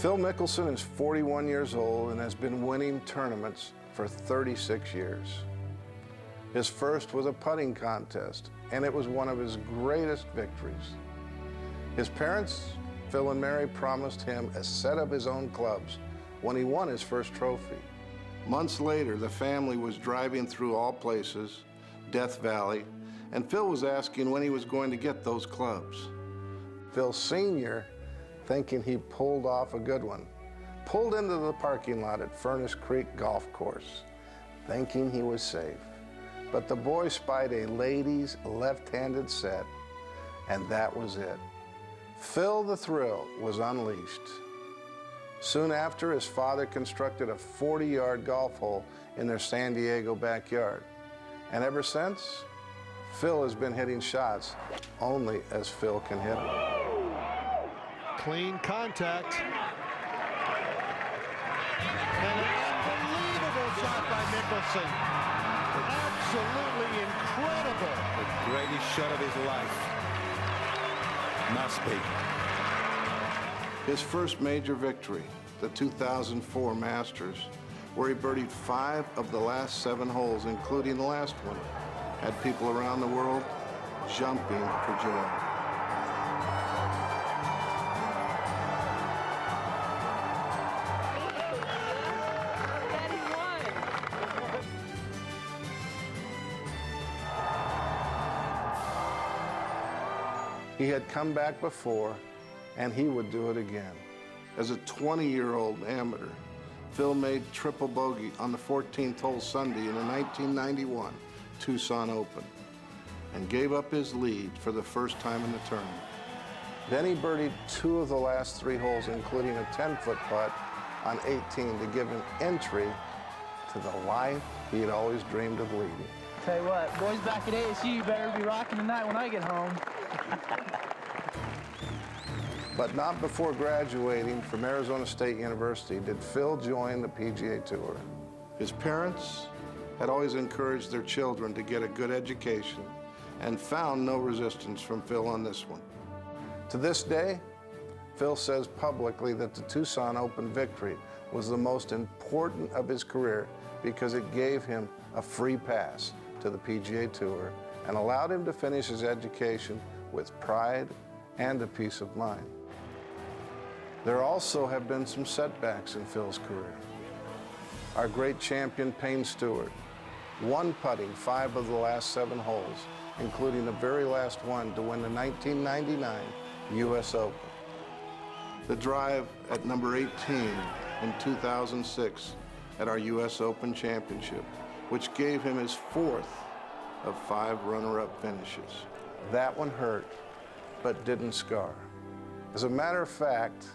Phil Mickelson is 41 years old and has been winning tournaments for 36 years. His first was a putting contest, and it was one of his greatest victories. His parents, Phil and Mary, promised him a set of his own clubs when he won his first trophy. Months later, the family was driving through all places, Death Valley, and Phil was asking when he was going to get those clubs. Phil Sr., thinking he pulled off a good one, pulled into the parking lot at Furnace Creek Golf Course, thinking he was safe. But the boy spied a ladies' left-handed set, and that was it. Phil the Thrill was unleashed. Soon after, his father constructed a 40-yard golf hole in their San Diego backyard. And ever since, Phil has been hitting shots only as Phil can hit them. Clean contact. And an unbelievable shot by Mickelson. Absolutely incredible. The greatest shot of his life. Must be. His first major victory, the 2004 Masters, where he birdied 5 of the last 7 holes, including the last one, had people around the world jumping for joy. He had come back before, and he would do it again. As a 20-year-old amateur, Phil made triple bogey on the 14th hole Sunday in the 1991 Tucson Open and gave up his lead for the first time in the tournament. Then he birdied 2 of the last 3 holes, including a 10-foot putt on 18 to give him entry to the life he had always dreamed of leading. Tell you what, boys back at ASU better be rocking tonight when I get home. But not before graduating from Arizona State University did Phil join the PGA Tour. His parents had always encouraged their children to get a good education and found no resistance from Phil on this one. To this day, Phil says publicly that the Tucson Open victory was the most important of his career because it gave him a free pass to the PGA Tour and allowed him to finish his education with pride and a peace of mind. There also have been some setbacks in Phil's career. Our great champion, Payne Stewart, won putting 5 of the last 7 holes, including the very last one to win the 1999 US Open. The drive at number 18 in 2006 at our US Open Championship, which gave him his 4th of 5 runner-up finishes. That one hurt, but didn't scar. As a matter of fact,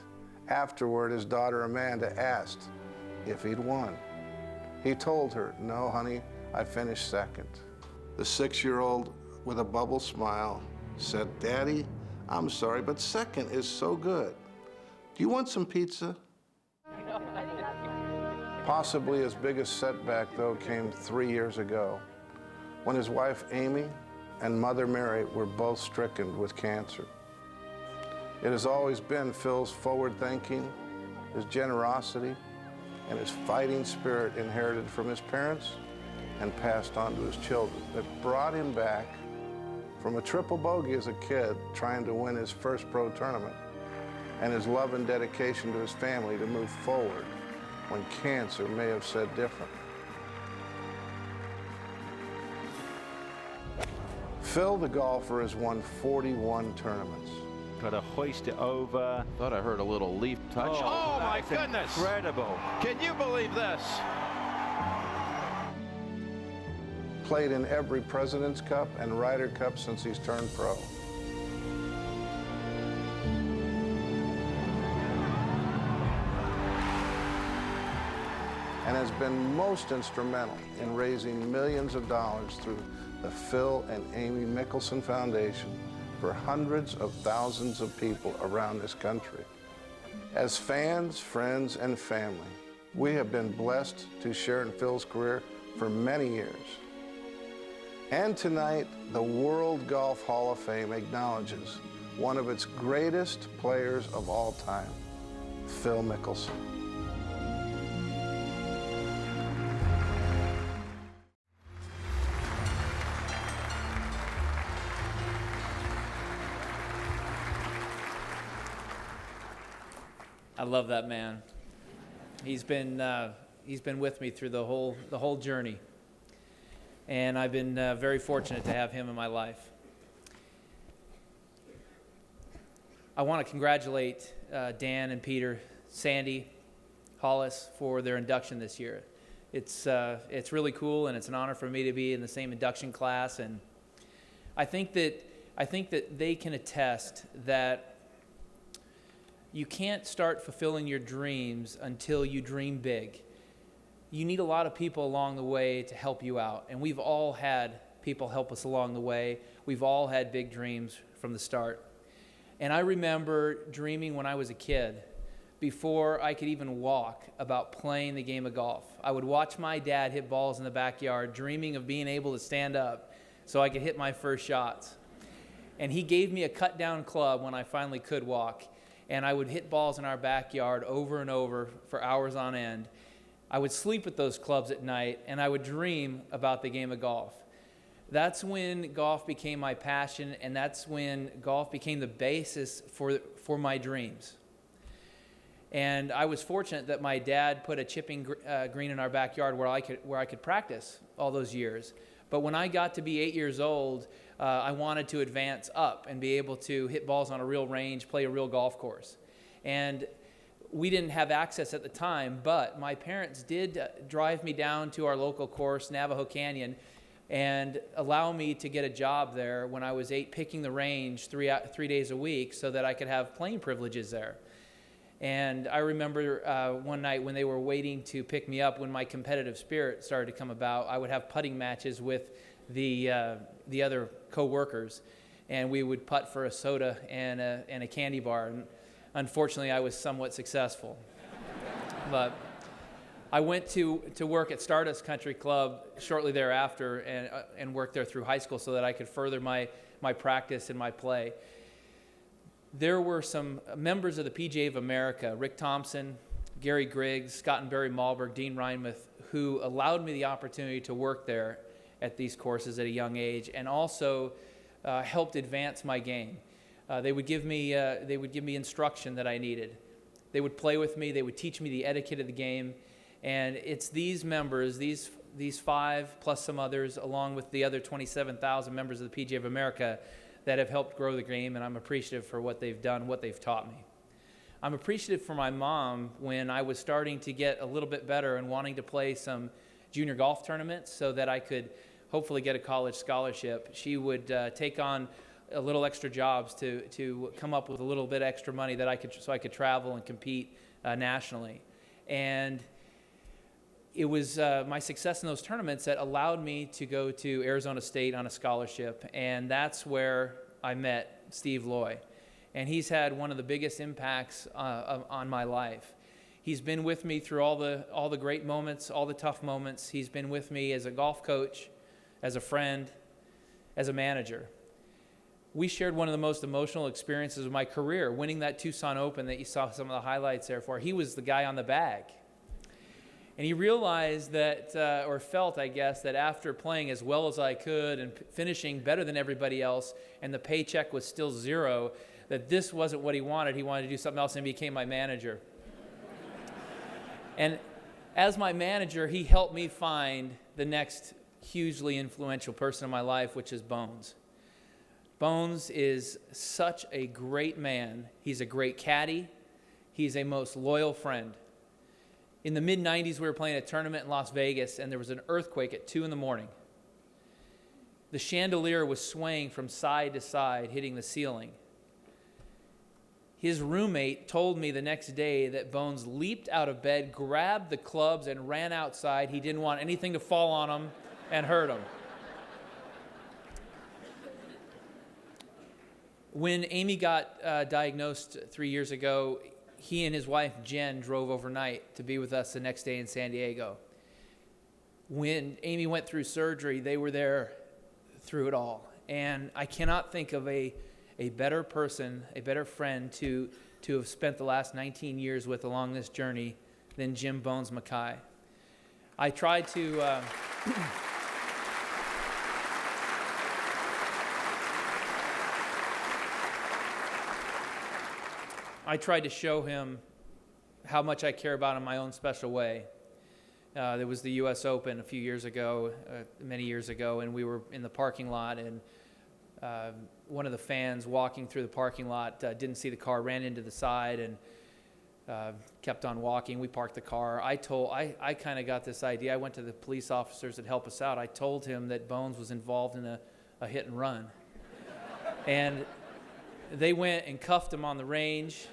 afterward, his daughter Amanda asked if he'd won. He told her, "No, honey, I finished second." The 6-year-old, with a bubble smile, said, "Daddy, I'm sorry, but second is so good. Do you want some pizza?" Possibly his biggest setback, though, came 3 years ago, when his wife Amy and mother Mary were both stricken with cancer. It has always been Phil's forward thinking, his generosity, and his fighting spirit inherited from his parents and passed on to his children that brought him back from a triple bogey as a kid trying to win his first pro tournament, and his love and dedication to his family to move forward when cancer may have said different. Phil the golfer has won 41 tournaments. Got to hoist it over. Thought I heard a little leaf touch. Oh my goodness. Incredible. Can you believe this? Played in every President's Cup and Ryder Cup since he's turned pro. And has been most instrumental in raising millions of dollars through the Phil and Amy Mickelson Foundation for hundreds of thousands of people around this country. As fans, friends, and family, we have been blessed to share in Phil's career for many years. And tonight, the World Golf Hall of Fame acknowledges one of its greatest players of all time, Phil Mickelson. I love that man. He's been with me through the whole journey, and I've been very fortunate to have him in my life. I want to congratulate Dan and Peter, Sandy, Hollis for their induction this year. It's really cool, and it's an honor for me to be in the same induction class. And I think that they can attest that you can't start fulfilling your dreams until you dream big. You need a lot of people along the way to help you out, and we've all had people help us along the way. We've all had big dreams from the start. And I remember dreaming when I was a kid, before I could even walk, about playing the game of golf. I would watch my dad hit balls in the backyard, dreaming of being able to stand up so I could hit my first shots. And he gave me a cut-down club when I finally could walk, and I would hit balls in our backyard over and over for hours on end. I would sleep with those clubs at night, and I would dream about the game of golf. That's when golf became my passion, and that's when golf became the basis for my dreams. And I was fortunate that my dad put a chipping green in our backyard where I could practice all those years. But when I got to be 8 years old, I wanted to advance up and be able to hit balls on a real range, play a real golf course. And we didn't have access at the time, but my parents did drive me down to our local course, Navajo Canyon, and allow me to get a job there when I was 8, picking the range 3 days a week so that I could have playing privileges there. And I remember one night when they were waiting to pick me up, when my competitive spirit started to come about, I would have putting matches with the other co-workers, and we would putt for a soda and a candy bar. And unfortunately, I was somewhat successful. But I went to work at Stardust Country Club shortly thereafter and worked there through high school so that I could further my practice and my play. There were some members of the PGA of America, Rick Thompson, Gary Griggs, Scott and Barry Malberg, Dean Reinmuth, who allowed me the opportunity to work there at these courses at a young age, and also helped advance my game. They would give me instruction that I needed. They would play with me. They would teach me the etiquette of the game. And it's these members, these 5 plus some others, along with the other 27,000 members of the PGA of America, that have helped grow the game, and I'm appreciative for what they've done, what they've taught me. I'm appreciative for my mom when I was starting to get a little bit better and wanting to play some junior golf tournaments so that I could hopefully get a college scholarship. She would take on a little extra jobs to come up with a little bit extra money that I could travel and compete nationally. And it was my success in those tournaments that allowed me to go to Arizona State on a scholarship, and that's where I met Steve Loy. And he's had one of the biggest impacts on my life. He's been with me through all the great moments, all the tough moments. He's been with me as a golf coach, as a friend, as a manager. We shared one of the most emotional experiences of my career, winning that Tucson Open that you saw some of the highlights there for. He was the guy on the bag. And he realized that, or felt, I guess, that after playing as well as I could and finishing better than everybody else, and the paycheck was still zero, that this wasn't what he wanted. He wanted to do something else, and he became my manager. And as my manager, he helped me find the next hugely influential person in my life, which is Bones. Bones is such a great man. He's a great caddy. He's a most loyal friend. In the mid-'90s, we were playing a tournament in Las Vegas, and there was an earthquake at 2 in the morning. The chandelier was swaying from side to side, hitting the ceiling. His roommate told me the next day that Bones leaped out of bed, grabbed the clubs, and ran outside. He didn't want anything to fall on him and hurt him. When Amy got diagnosed 3 years ago, he and his wife, Jen, drove overnight to be with us the next day in San Diego. When Amy went through surgery, they were there through it all. And I cannot think of a a better person, a better friend to have spent the last 19 years with along this journey than Jim Bones Mackay. I tried to show him how much I care about him in my own special way. There was the U.S. Open a few years ago, many years ago, and we were in the parking lot, and one of the fans walking through the parking lot didn't see the car, ran into the side, and kept on walking. We parked the car. I kind of got this idea. I went to the police officers that help us out. I told him that Bones was involved in a hit and run. And they went and cuffed him on the range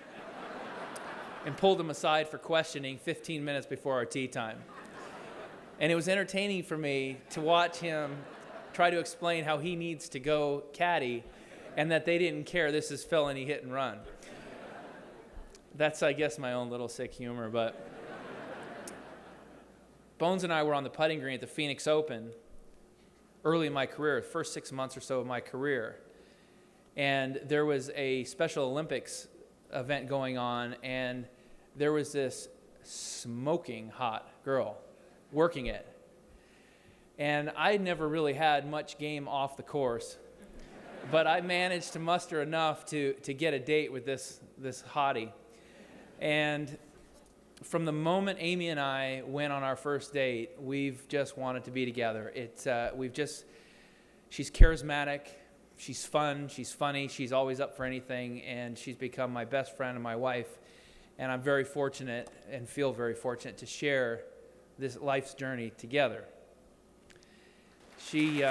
and pulled him aside for questioning 15 minutes before our tee time. And it was entertaining for me to watch him try to explain how he needs to go caddy and that they didn't care. This is felony hit and run. That's, I guess, my own little sick humor. But Bones and I were on the putting green at the Phoenix Open early in my career, the first 6 months or so of my career. And there was a Special Olympics event going on, and there was this smoking hot girl working it. And I never really had much game off the course, but I managed to muster enough to get a date with this hottie. And from the moment Amy and I went on our first date, we've just wanted to be together. She's charismatic, she's fun, she's funny, she's always up for anything, and she's become my best friend and my wife. And I'm very fortunate and feel very fortunate to share this life's journey together. She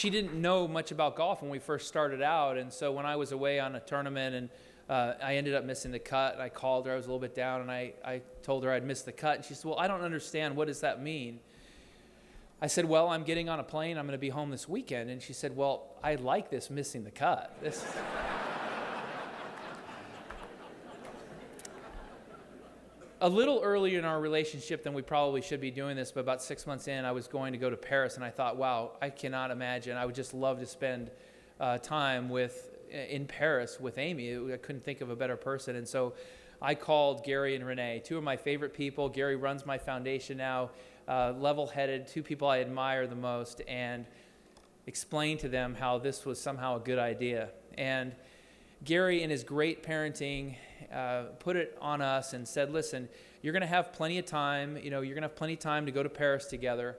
didn't know much about golf when we first started out, and so when I was away on a tournament and I ended up missing the cut, and I called her, I was a little bit down, and I told her I'd missed the cut, and she said, well, I don't understand, what does that mean? I said, well, I'm getting on a plane, I'm going to be home this weekend, and she said, well, I like this missing the cut. A little earlier in our relationship than we probably should be doing this, but about 6 months in, I was going to go to Paris, and I thought, wow, I cannot imagine. I would just love to spend time in Paris with Amy. I couldn't think of a better person. And so I called Gary and Renee, two of my favorite people. Gary runs my foundation now, level-headed, two people I admire the most, and explained to them how this was somehow a good idea. And Gary, in his great parenting, put it on us and said, listen, you're going to have plenty of time. You're going to have plenty of time to go to Paris together.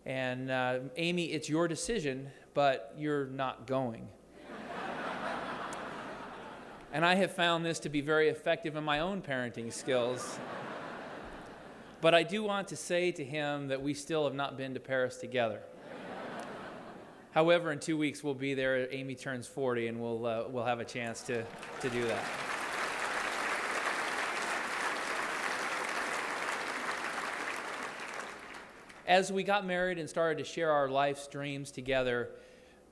And Amy, it's your decision, but you're not going. And I have found this to be very effective in my own parenting skills. But I do want to say to him that we still have not been to Paris together. However, in 2 weeks we'll be there. Amy turns 40, and we'll have a chance to do that. As we got married and started to share our life's dreams together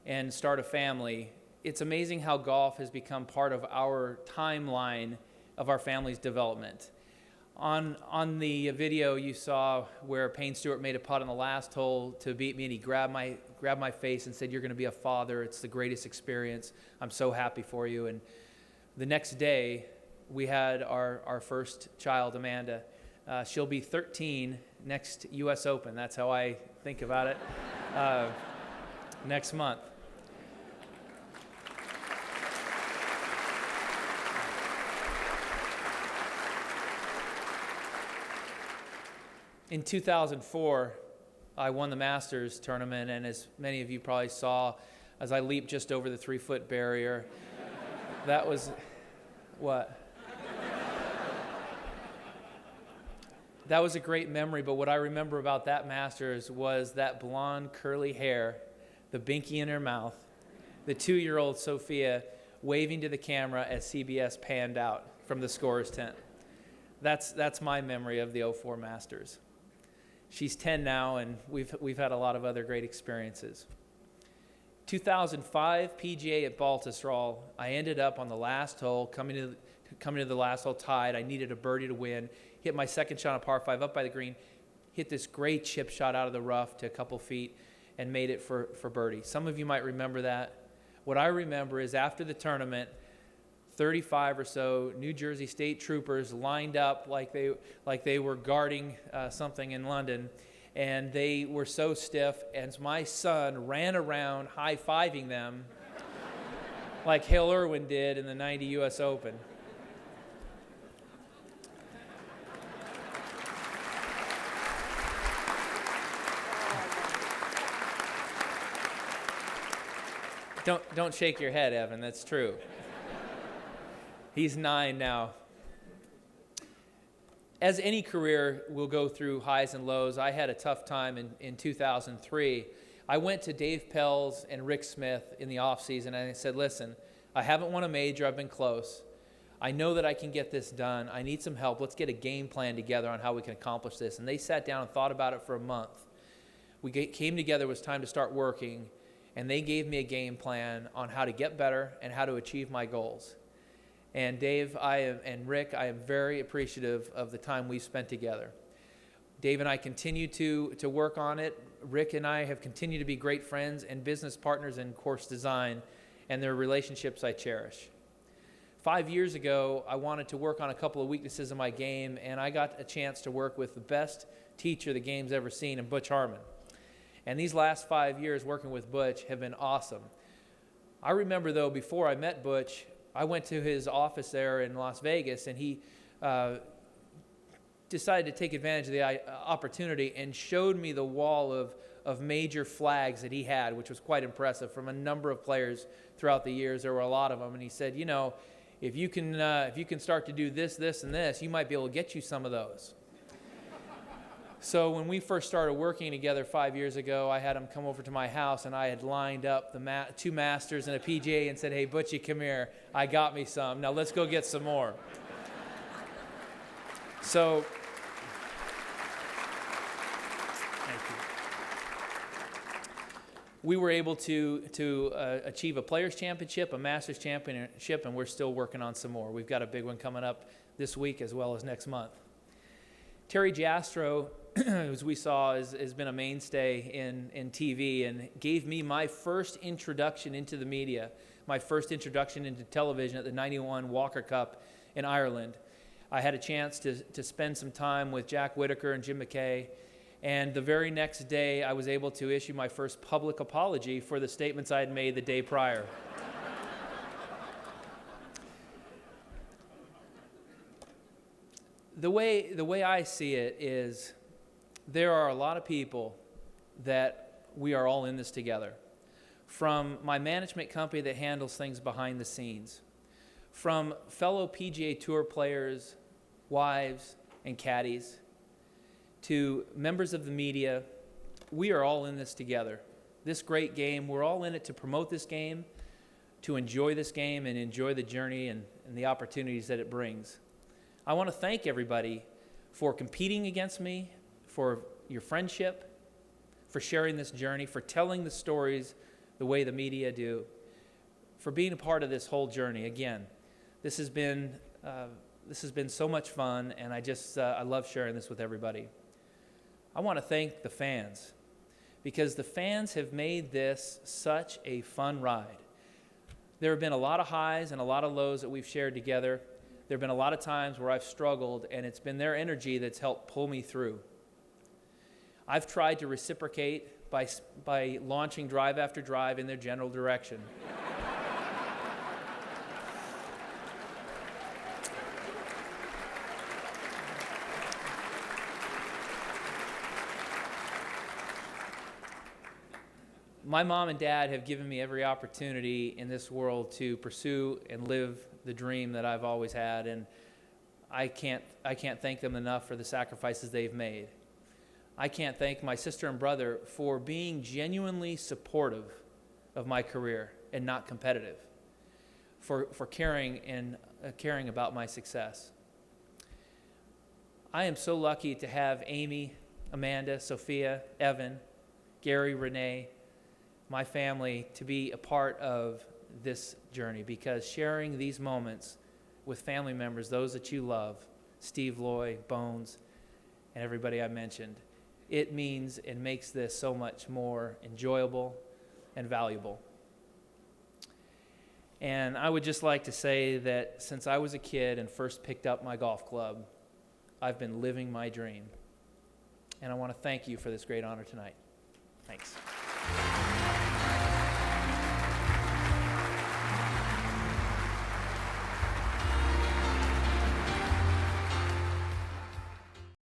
and start a family, it's amazing how golf has become part of our timeline of our family's development. On the video you saw where Payne Stewart made a putt on the last hole to beat me, and he grabbed my face and said, "You're going to be a father. It's the greatest experience. I'm so happy for you." And the next day, we had our first child, Amanda. She'll be 13 next U.S. Open. That's how I think about it. Next month. In 2004, I won the Masters tournament, and as many of you probably saw, as I leaped just over the 3-foot barrier, that was, what? That was a great memory, but what I remember about that Masters was that blonde curly hair, the binky in her mouth, the 2-year-old Sophia waving to the camera as CBS panned out from the scorer's tent. That's my memory of the 04 Masters. She's 10 now, and we've had a lot of other great experiences. 2005 PGA at Baltusrol, I ended up on the last hole, coming to the last hole tied. I needed a birdie to win. Hit my second shot on par 5 up by the green. hit this great chip shot out of the rough to a couple feet and made it for birdie. Some of you might remember that. What I remember is after the tournament, 35 or so New Jersey State troopers lined up like they were guarding something in London, and they were so stiff, and my son ran around high-fiving them like Hale Irwin did in the 90 U.S. Open. Don't shake your head, Evan. That's true. He's 9 now. As any career will go through highs and lows, I had a tough time in 2003. I went to Dave Pelz and Rick Smith in the offseason, and I said, listen, I haven't won a major. I've been close. I know that I can get this done. I need some help. Let's get a game plan together on how we can accomplish this. And they sat down and thought about it for a month. We came together. It was time to start working, and they gave me a game plan on how to get better and how to achieve my goals. And Dave and Rick, I am very appreciative of the time we spent together. Dave and I continue to work on it. Rick and I have continued to be great friends and business partners in course design, and their relationships I cherish. 5 years ago, I wanted to work on a couple of weaknesses in my game, and I got a chance to work with the best teacher the game's ever seen in Butch Harmon. And these last 5 years working with Butch have been awesome. I remember, though, before I met Butch, I went to his office there in Las Vegas, and he decided to take advantage of the opportunity and showed me the wall of major flags that he had, which was quite impressive from a number of players throughout the years. There were a lot of them, and he said, you know, if you can start to do this, this, and this, you might be able to get you some of those. So when we first started working together 5 years ago, I had him come over to my house, and I had lined up the two Masters and a PGA and said, hey, Butchie, come here. I got me some. Now let's go get some more. So, thank you. We were able to achieve a Players' Championship, a Masters Championship, and we're still working on some more. We've got a big one coming up this week as well as next month. Terry Jastro, as we saw, has been a mainstay in TV and gave me my first introduction into the media, my first introduction into television at the 91 Walker Cup in Ireland. I had a chance to spend some time with Jack Whitaker and Jim McKay, and the very next day I was able to issue my first public apology for the statements I had made the day prior. The way I see it is there are a lot of people that we are all in this together. From my management company that handles things behind the scenes, from fellow PGA Tour players, wives, and caddies, to members of the media, we are all in this together. This great game, we're all in it to promote this game, to enjoy this game, and enjoy the journey and the opportunities that it brings. I want to thank everybody for competing against me, for your friendship, for sharing this journey, for telling the stories the way the media do, for being a part of this whole journey. Again, this has been so much fun, and I love sharing this with everybody. I want to thank the fans, because the fans have made this such a fun ride. There have been a lot of highs and a lot of lows that we've shared together. There have been a lot of times where I've struggled, and it's been their energy that's helped pull me through. I've tried to reciprocate by launching drive after drive in their general direction. My mom and dad have given me every opportunity in this world to pursue and live the dream that I've always had, and I can't thank them enough for the sacrifices they've made. I can't thank my sister and brother for being genuinely supportive of my career and not competitive, for caring about my success. I am so lucky to have Amy, Amanda, Sophia, Evan, Gary, Renee, my family, to be a part of this journey, because sharing these moments with family members, those that you love, Steve Loy, Bones, and everybody I mentioned, it means and makes this so much more enjoyable and valuable. And I would just like to say that since I was a kid and first picked up my golf club, I've been living my dream. And I want to thank you for this great honor tonight. Thanks.